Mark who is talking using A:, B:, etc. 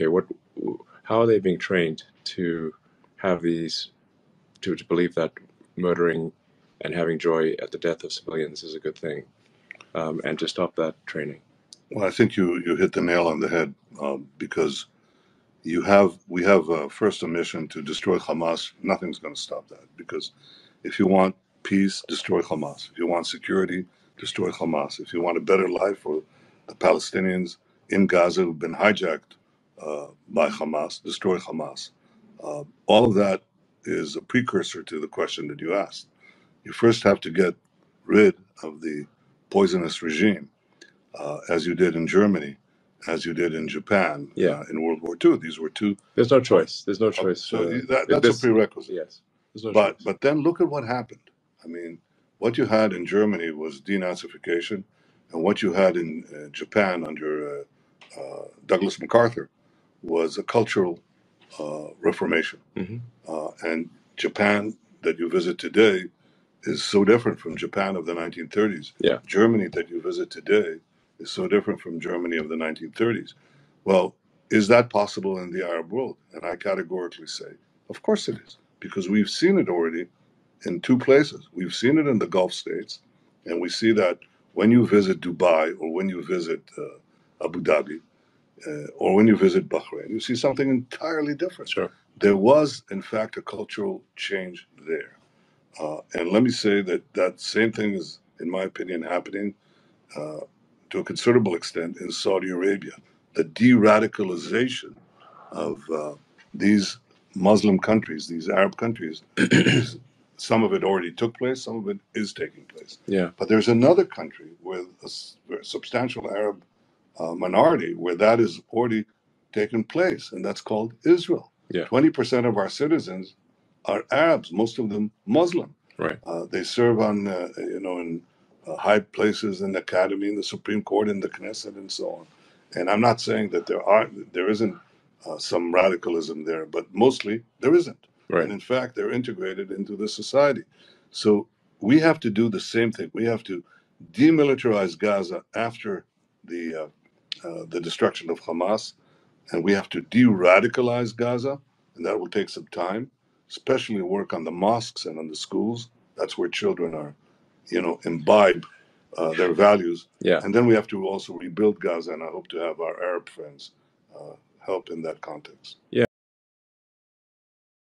A: okay, how are they being trained to have these, to believe that murdering and having joy at the death of civilians is a good thing, and to stop that training?
B: Well, I think you hit the nail on the head, because we have first a mission to destroy Hamas. Nothing's going to stop that, because if you want peace, destroy Hamas. If you want security, destroy Hamas. If you want a better life for the Palestinians in Gaza who've been hijacked by Hamas, destroy Hamas. All of that is a precursor to the question that you asked. You first have to get rid of the poisonous regime, as you did in Germany, as you did in Japan, in World War II. These were two.
A: There's no choice. There's no choice.
B: So that's a prerequisite.
A: Yes. There's no choice.
B: But then look at what happened. I mean, what you had in Germany was denazification, and what you had in Japan under Douglas MacArthur was a cultural reformation. And Japan that you visit today is so different from Japan of the 1930s.
A: Yeah.
B: Germany that you visit today is so different from Germany of the 1930s. Well, is that possible in the Arab world? And I categorically say, of course it is, because we've seen it already in two places. We've seen it in the Gulf states, and we see that when you visit Dubai or when you visit Abu Dhabi or when you visit Bahrain, you see something entirely different.
A: Sure.
B: There was, in fact, a cultural change there. And let me say that same thing is, in my opinion, happening to a considerable extent in Saudi Arabia. The de-radicalization of these Muslim countries, these Arab countries, some of it already took place, some of it is taking place.
A: Yeah.
B: But there's another country with a substantial Arab minority where that is already taken place, and that's called Israel.
A: Yeah.
B: 20% of our citizens are Arabs, most of them Muslim.
A: Right.
B: They serve on, in high places in the academy, in the Supreme Court, in the Knesset, and so on. And I'm not saying that there isn't some radicalism there, but mostly there isn't.
A: Right.
B: And in fact, they're integrated into the society. So we have to do the same thing. We have to demilitarize Gaza after the destruction of Hamas, and we have to de-radicalize Gaza, and that will take some time, especially work on the mosques and on the schools. That's where children are, imbibe their values.
A: Yeah.
B: And then we have to also rebuild Gaza, and I hope to have our Arab friends help in that context.
A: Yeah.